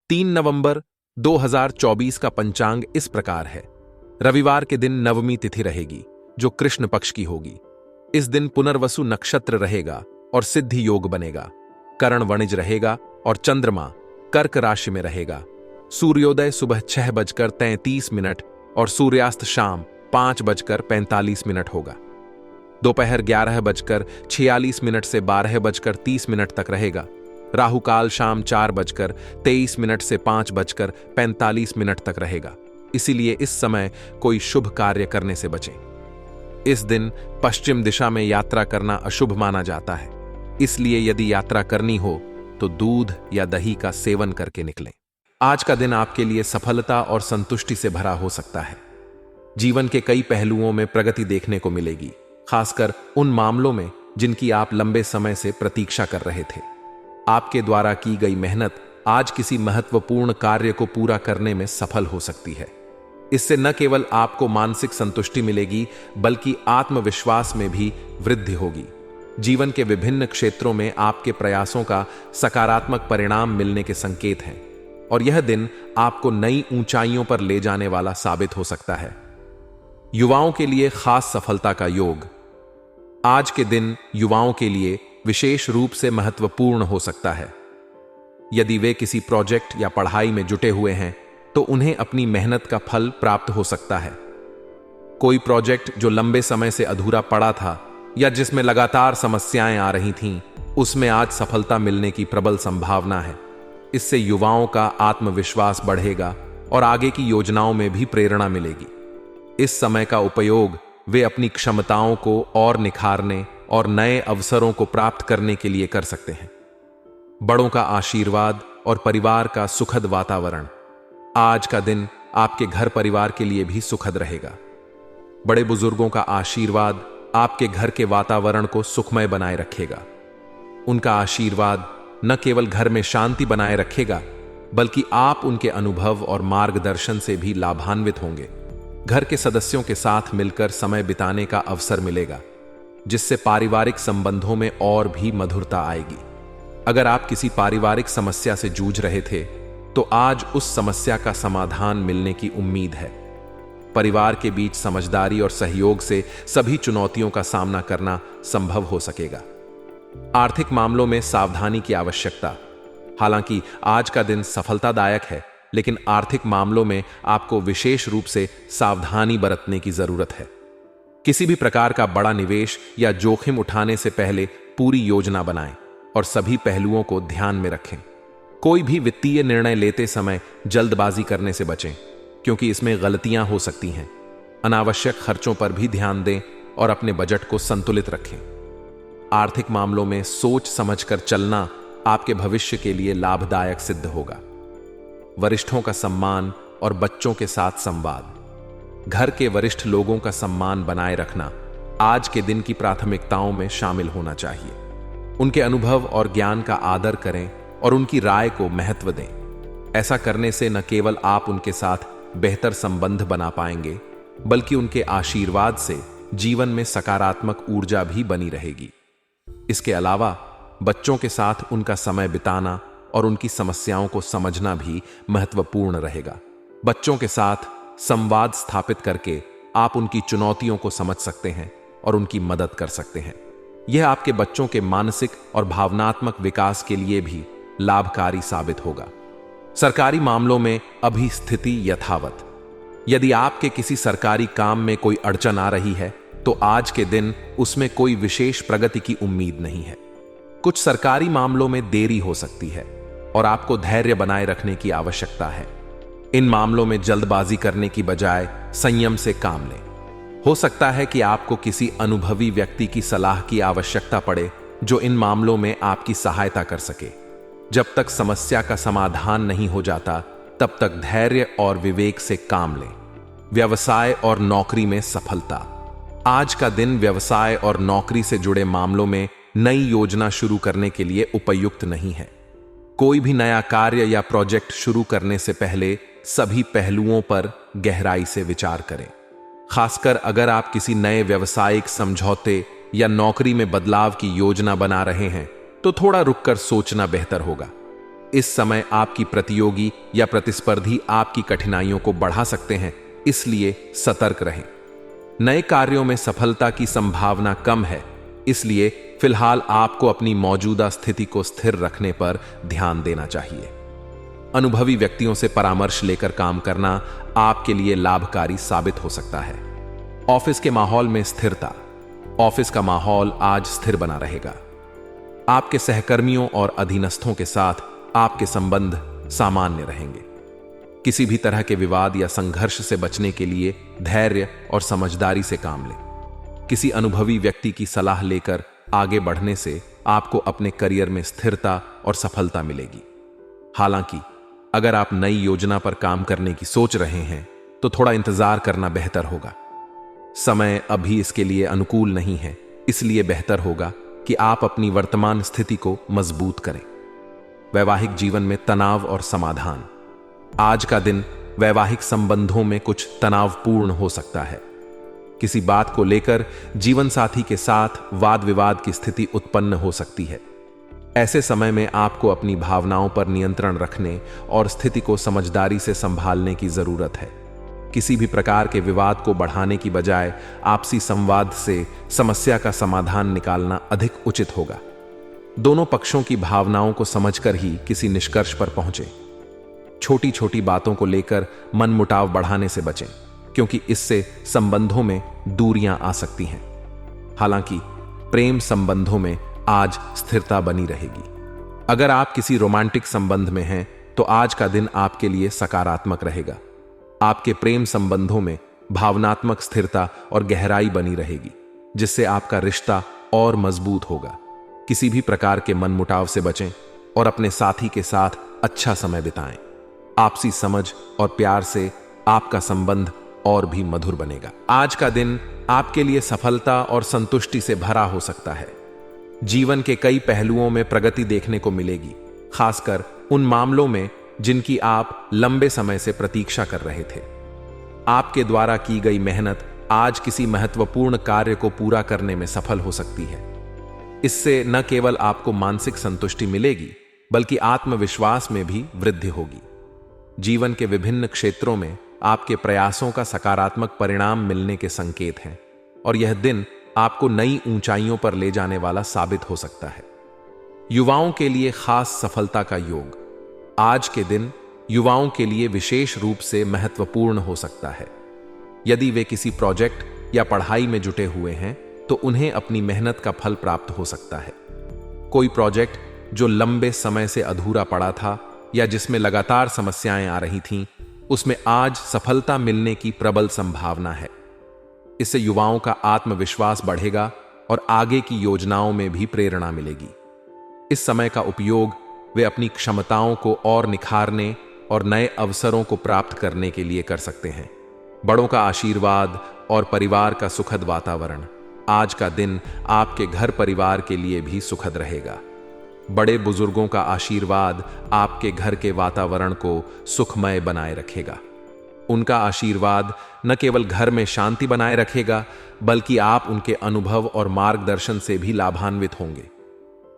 3 नवंबर 2024 का पंचांग इस प्रकार है। रविवार के दिन नवमी तिथि रहेगी, जो कृष्ण पक्ष की होगी। इस दिन पुनर्वसु नक्षत्र रहेगा और सिद्धि योग बनेगा। करण वणिज रहेगा और चंद्रमा कर्क राशि में रहेगा। सूर्योदय सुबह 6:33 और सूर्यास्त शाम 5:45 होगा। दोपहर 11:46 से 12:30 तक रहेगा। राहु काल शाम 4:23 से 5:45 तक रहेगा। इसीलिए इस समय कोई शुभ कार्य करने से बचें। इस दिन पश्चिम दिशा में यात्रा करना अशुभ माना जाता है। इसलिए यदि यात्रा करनी हो तो दूध या दही का सेवन करके निकलें। आज का दिन आपके लिए सफलता और संतुष्टि से भरा हो सकता है। जीवन के कई पहलुओं में प्रगति देखने को मिलेगी, खासकर उन मामलों में जिनकी आप लंबे समय से प्रतीक्षा कर रहे थे। आपके द्वारा की गई मेहनत आज किसी महत्वपूर्ण कार्य को पूरा करने में सफल हो सकती है। इससे न केवल आपको मानसिक संतुष्टि मिलेगी, बल्कि आत्मविश्वास में भी वृद्धि होगी। जीवन के विभिन्न क्षेत्रों में आपके प्रयासों का सकारात्मक परिणाम मिलने के संकेत हैं और यह दिन आपको नई ऊंचाइयों पर ले जाने वाला साबित हो सकता है। युवाओं के लिए खास सफलता का योग। आज के दिन युवाओं के लिए विशेष रूप से महत्वपूर्ण हो सकता है। यदि वे किसी प्रोजेक्ट या पढ़ाई में जुटे हुए हैं तो उन्हें अपनी मेहनत का फल प्राप्त हो सकता है। कोई प्रोजेक्ट जो लंबे समय से अधूरा पड़ा था या जिसमें लगातार समस्याएं आ रही थीं, उसमें आज सफलता मिलने की प्रबल संभावना है। इससे युवाओं का आत्मविश्वास बढ़ेगा और आगे की योजनाओं में भी प्रेरणा मिलेगी। इस समय का उपयोग वे अपनी क्षमताओं को और निखारने और नए अवसरों को प्राप्त करने के लिए कर सकते हैं। बड़ों का आशीर्वाद और परिवार का सुखद वातावरण। आज का दिन आपके घर परिवार के लिए भी सुखद रहेगा। बड़े बुजुर्गों का आशीर्वाद आपके घर के वातावरण को सुखमय बनाए रखेगा। उनका आशीर्वाद न केवल घर में शांति बनाए रखेगा, बल्कि आप उनके अनुभव और मार्गदर्शन से भी लाभान्वित होंगे। घर के सदस्यों के साथ मिलकर समय बिताने का अवसर मिलेगा, जिससे पारिवारिक संबंधों में और भी मधुरता आएगी। अगर आप किसी पारिवारिक समस्या से जूझ रहे थे तो आज उस समस्या का समाधान मिलने की उम्मीद है। परिवार के बीच समझदारी और सहयोग से सभी चुनौतियों का सामना करना संभव हो सकेगा। आर्थिक मामलों में सावधानी की आवश्यकता। हालांकि आज का दिन सफलतादायक है, लेकिन आर्थिक मामलों में आपको विशेष रूप से सावधानी बरतने की जरूरत है। किसी भी प्रकार का बड़ा निवेश या जोखिम उठाने से पहले पूरी योजना बनाएं और सभी पहलुओं को ध्यान में रखें। कोई भी वित्तीय निर्णय लेते समय जल्दबाजी करने से बचें, क्योंकि इसमें गलतियां हो सकती हैं। अनावश्यक खर्चों पर भी ध्यान दें और अपने बजट को संतुलित रखें। आर्थिक मामलों में सोच समझकर चलना आपके भविष्य के लिए लाभदायक सिद्ध होगा। वरिष्ठों का सम्मान और बच्चों के साथ संवाद। घर के वरिष्ठ लोगों का सम्मान बनाए रखना आज के दिन की प्राथमिकताओं में शामिल होना चाहिए। उनके अनुभव और ज्ञान का आदर करें और उनकी राय को महत्व दें। ऐसा करने से न केवल आप उनके साथ बेहतर संबंध बना पाएंगे, बल्कि उनके आशीर्वाद से जीवन में सकारात्मक ऊर्जा भी बनी रहेगी। इसके अलावा बच्चों के साथ उनका समय बिताना और उनकी समस्याओं को समझना भी महत्वपूर्ण रहेगा। बच्चों के साथ संवाद स्थापित करके आप उनकी चुनौतियों को समझ सकते हैं और उनकी मदद कर सकते हैं। यह आपके बच्चों के मानसिक और भावनात्मक विकास के लिए भी लाभकारी साबित होगा। सरकारी मामलों में अभी स्थिति यथावत। यदि आपके किसी सरकारी काम में कोई अड़चन आ रही है तो आज के दिन उसमें कोई विशेष प्रगति की उम्मीद नहीं है। कुछ सरकारी मामलों में देरी हो सकती है और आपको धैर्य बनाए रखने की आवश्यकता है। इन मामलों में जल्दबाजी करने की बजाय संयम से काम लें। हो सकता है कि आपको किसी अनुभवी व्यक्ति की सलाह की आवश्यकता पड़े जो इन मामलों में आपकी सहायता कर सके। जब तक समस्या का समाधान नहीं हो जाता, तब तक धैर्य और विवेक से काम लें। व्यवसाय और नौकरी में सफलता। आज का दिन व्यवसाय और नौकरी से जुड़े मामलों में नई योजना शुरू करने के लिए उपयुक्त नहीं है। कोई भी नया कार्य या प्रोजेक्ट शुरू करने से पहले सभी पहलुओं पर गहराई से विचार करें। खासकर अगर आप किसी नए व्यवसायिक समझौते या नौकरी में बदलाव की योजना बना रहे हैं तो थोड़ा रुककर सोचना बेहतर होगा। इस समय आपकी प्रतियोगी या प्रतिस्पर्धी आपकी कठिनाइयों को बढ़ा सकते हैं, इसलिए सतर्क रहें। नए कार्यों में सफलता की संभावना कम है, इसलिए फिलहाल आपको अपनी मौजूदा स्थिति को स्थिर रखने पर ध्यान देना चाहिए। अनुभवी व्यक्तियों से परामर्श लेकर काम करना आपके लिए लाभकारी साबित हो सकता है। ऑफिस के माहौल में स्थिरता। ऑफिस का माहौल आज स्थिर बना रहेगा। आपके सहकर्मियों और अधीनस्थों के साथ आपके संबंध सामान्य रहेंगे। किसी भी तरह के विवाद या संघर्ष से बचने के लिए धैर्य और समझदारी से काम लें। किसी अनुभवी व्यक्ति की सलाह लेकर आगे बढ़ने से आपको अपने करियर में स्थिरता और सफलता मिलेगी। हालांकि अगर आप नई योजना पर काम करने की सोच रहे हैं तो थोड़ा इंतजार करना बेहतर होगा। समय अभी इसके लिए अनुकूल नहीं है, इसलिए बेहतर होगा कि आप अपनी वर्तमान स्थिति को मजबूत करें। वैवाहिक जीवन में तनाव और समाधान। आज का दिन वैवाहिक संबंधों में कुछ तनावपूर्ण हो सकता है। किसी बात को लेकर जीवन साथी के साथ वाद विवाद की स्थिति उत्पन्न हो सकती है। ऐसे समय में आपको अपनी भावनाओं पर नियंत्रण रखने और स्थिति को समझदारी से संभालने की जरूरत है। किसी भी प्रकार के विवाद को बढ़ाने की बजाय आपसी संवाद से समस्या का समाधान निकालना अधिक उचित होगा। दोनों पक्षों की भावनाओं को समझकर ही किसी निष्कर्ष पर पहुंचें। छोटी छोटी बातों को लेकर मनमुटाव बढ़ाने से बचें, क्योंकि इससे संबंधों में दूरियां आ सकती हैं। हालांकि प्रेम संबंधों में आज स्थिरता बनी रहेगी। अगर आप किसी रोमांटिक संबंध में हैं तो आज का दिन आपके लिए सकारात्मक रहेगा। आपके प्रेम संबंधों में भावनात्मक स्थिरता और गहराई बनी रहेगी, जिससे आपका रिश्ता और मजबूत होगा। किसी भी प्रकार के मनमुटाव से बचें और अपने साथी के साथ अच्छा समय बिताएं। आपसी समझ और प्यार से आपका संबंध और भी मधुर बनेगा। आज का दिन आपके लिए सफलता और संतुष्टि से भरा हो सकता है। जीवन के कई पहलुओं में प्रगति देखने को मिलेगी, खासकर उन मामलों में जिनकी आप लंबे समय से प्रतीक्षा कर रहे थे। आपके द्वारा की गई मेहनत आज किसी महत्वपूर्ण कार्य को पूरा करने में सफल हो सकती है। इससे न केवल आपको मानसिक संतुष्टि मिलेगी, बल्कि आत्मविश्वास में भी वृद्धि होगी। जीवन के विभिन्न क्षेत्रों में आपके प्रयासों का सकारात्मक परिणाम मिलने के संकेत हैं, और यह दिन आपको नई ऊंचाइयों पर ले जाने वाला साबित हो सकता है। युवाओं के लिए खास सफलता का योग। आज के दिन युवाओं के लिए विशेष रूप से महत्वपूर्ण हो सकता है। यदि वे किसी प्रोजेक्ट या पढ़ाई में जुटे हुए हैं तो उन्हें अपनी मेहनत का फल प्राप्त हो सकता है। कोई प्रोजेक्ट जो लंबे समय से अधूरा पड़ा था या जिसमें लगातार समस्याएं आ रही थीं, उसमें आज सफलता मिलने की प्रबल संभावना है। इससे युवाओं का आत्मविश्वास बढ़ेगा और आगे की योजनाओं में भी प्रेरणा मिलेगी। इस समय का उपयोग वे अपनी क्षमताओं को और निखारने और नए अवसरों को प्राप्त करने के लिए कर सकते हैं। बड़ों का आशीर्वाद और परिवार का सुखद वातावरण। आज का दिन आपके घर परिवार के लिए भी सुखद रहेगा। बड़े बुजुर्गों का आशीर्वाद आपके घर के वातावरण को सुखमय बनाए रखेगा। उनका आशीर्वाद न केवल घर में शांति बनाए रखेगा, बल्कि आप उनके अनुभव और मार्गदर्शन से भी लाभान्वित होंगे।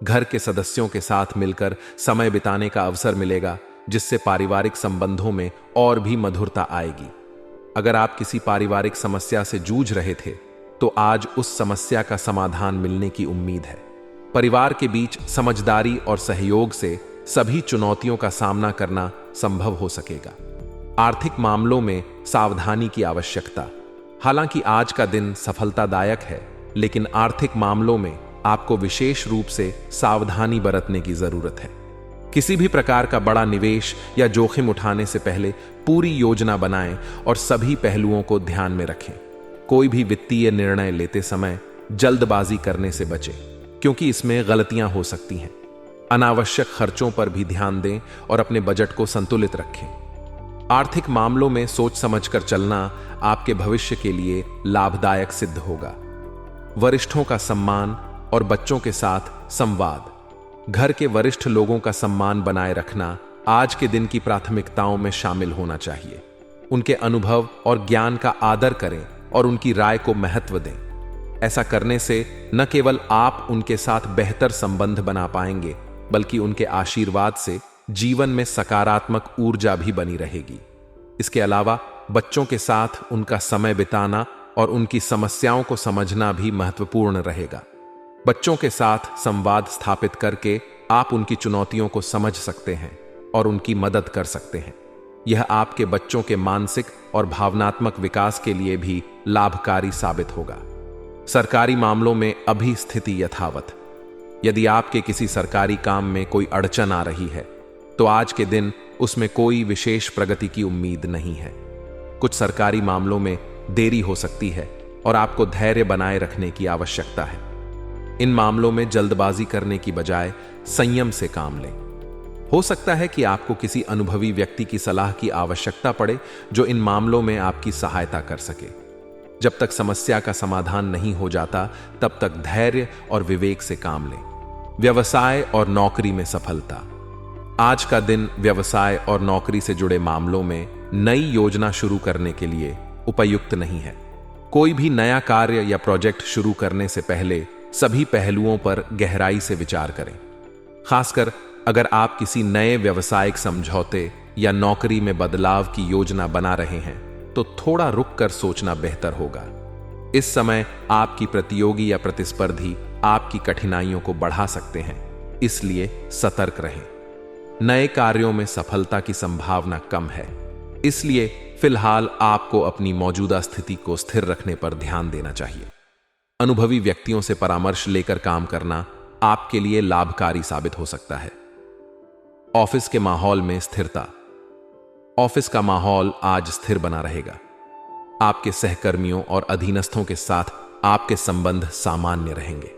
घर के सदस्यों के साथ मिलकर समय बिताने का अवसर मिलेगा, जिससे पारिवारिक संबंधों में और भी मधुरता आएगी। अगर आप किसी पारिवारिक समस्या से जूझ रहे थे तो आज उस समस्या का समाधान मिलने की उम्मीद है। परिवार के बीच समझदारी और सहयोग से सभी चुनौतियों का सामना करना संभव हो सकेगा। आर्थिक मामलों में सावधानी की आवश्यकता। हालांकि आज का दिन सफलतादायक है, लेकिन आर्थिक मामलों में आपको विशेष रूप से सावधानी बरतने की जरूरत है। किसी भी प्रकार का बड़ा निवेश या जोखिम उठाने से पहले पूरी योजना बनाएं और सभी पहलुओं को ध्यान में रखें। कोई भी वित्तीय निर्णय लेते समय जल्दबाजी करने से बचें, क्योंकि इसमें गलतियां हो सकती हैं। अनावश्यक खर्चों पर भी ध्यान दें और अपने बजट को संतुलित रखें। आर्थिक मामलों में सोच समझकर चलना आपके भविष्य के लिए लाभदायक सिद्ध होगा। वरिष्ठों का सम्मान और बच्चों के साथ संवाद। घर के वरिष्ठ लोगों का सम्मान बनाए रखना आज के दिन की प्राथमिकताओं में शामिल होना चाहिए। उनके अनुभव और ज्ञान का आदर करें और उनकी राय को महत्व दें। ऐसा करने से न केवल आप उनके साथ बेहतर संबंध बना पाएंगे, बल्कि उनके आशीर्वाद से जीवन में सकारात्मक ऊर्जा भी बनी रहेगी। इसके अलावा बच्चों के साथ उनका समय बिताना और उनकी समस्याओं को समझना भी महत्वपूर्ण रहेगा। बच्चों के साथ संवाद स्थापित करके आप उनकी चुनौतियों को समझ सकते हैं और उनकी मदद कर सकते हैं। यह आपके बच्चों के मानसिक और भावनात्मक विकास के लिए भी लाभकारी साबित होगा। सरकारी मामलों में अभी स्थिति यथावत। यदि आपके किसी सरकारी काम में कोई अड़चन आ रही है तो आज के दिन उसमें कोई विशेष प्रगति की उम्मीद नहीं है। कुछ सरकारी मामलों में देरी हो सकती है और आपको धैर्य बनाए रखने की आवश्यकता है। इन मामलों में जल्दबाजी करने की बजाय संयम से काम लें। हो सकता है कि आपको किसी अनुभवी व्यक्ति की सलाह की आवश्यकता पड़े जो इन मामलों में आपकी सहायता कर सके। जब तक समस्या का समाधान नहीं हो जाता तब तक धैर्य और विवेक से काम लें। व्यवसाय और नौकरी में सफलता। आज का दिन व्यवसाय और नौकरी से जुड़े मामलों में नई योजना शुरू करने के लिए उपयुक्त नहीं है। कोई भी नया कार्य या प्रोजेक्ट शुरू करने से पहले सभी पहलुओं पर गहराई से विचार करें। खासकर अगर आप किसी नए व्यवसायिक समझौते या नौकरी में बदलाव की योजना बना रहे हैं तो थोड़ा रुक कर सोचना बेहतर होगा। इस समय आपकी प्रतियोगी या प्रतिस्पर्धी आपकी कठिनाइयों को बढ़ा सकते हैं, इसलिए सतर्क रहें। नए कार्यों में सफलता की संभावना कम है, इसलिए फिलहाल आपको अपनी मौजूदा स्थिति को स्थिर रखने पर ध्यान देना चाहिए। अनुभवी व्यक्तियों से परामर्श लेकर काम करना आपके लिए लाभकारी साबित हो सकता है। ऑफिस के माहौल में स्थिरता। ऑफिस का माहौल आज स्थिर बना रहेगा। आपके सहकर्मियों और अधीनस्थों के साथ आपके संबंध सामान्य रहेंगे।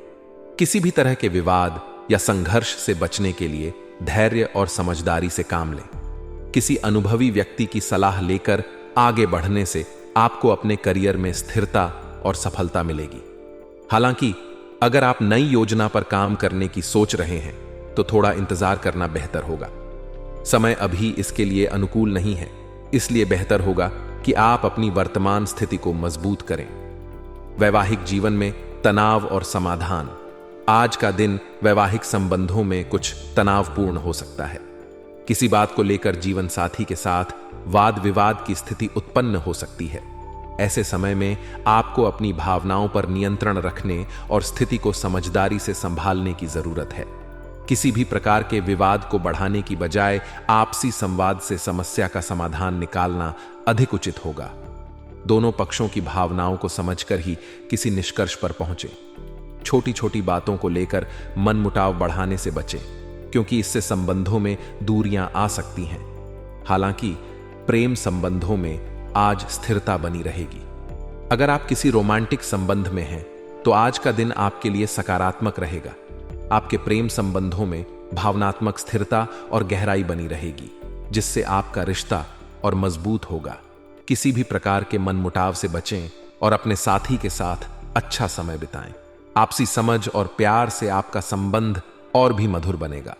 किसी भी तरह के विवाद या संघर्ष से बचने के लिए धैर्य और समझदारी से काम लें। किसी अनुभवी व्यक्ति की सलाह लेकर आगे बढ़ने से आपको अपने करियर में स्थिरता और सफलता मिलेगी। हालांकि अगर आप नई योजना पर काम करने की सोच रहे हैं तो थोड़ा इंतजार करना बेहतर होगा। समय अभी इसके लिए अनुकूल नहीं है, इसलिए बेहतर होगा कि आप अपनी वर्तमान स्थिति को मजबूत करें। वैवाहिक जीवन में तनाव और समाधान। आज का दिन वैवाहिक संबंधों में कुछ तनावपूर्ण हो सकता है। किसी बात को लेकर जीवन साथी के साथ वाद विवाद की स्थिति उत्पन्न हो सकती है। ऐसे समय में आपको अपनी भावनाओं पर नियंत्रण रखने और स्थिति को समझदारी से संभालने की जरूरत है। किसी भी प्रकार के विवाद को बढ़ाने की बजाय आपसी संवाद से समस्या का समाधान निकालना अधिक उचित होगा। दोनों पक्षों की भावनाओं को समझकर ही किसी निष्कर्ष पर पहुंचे। छोटी छोटी बातों को लेकर मनमुटाव बढ़ाने से बचें, क्योंकि इससे संबंधों में दूरियां आ सकती हैं। हालांकि प्रेम संबंधों में आज स्थिरता बनी रहेगी। अगर आप किसी रोमांटिक संबंध में हैं तो आज का दिन आपके लिए सकारात्मक रहेगा। आपके प्रेम संबंधों में भावनात्मक स्थिरता और गहराई बनी रहेगी, जिससे आपका रिश्ता और मजबूत होगा। किसी भी प्रकार के मनमुटाव से बचें और अपने साथी के साथ अच्छा समय बिताएं। आपसी समझ और प्यार से आपका संबंध और भी मधुर बनेगा।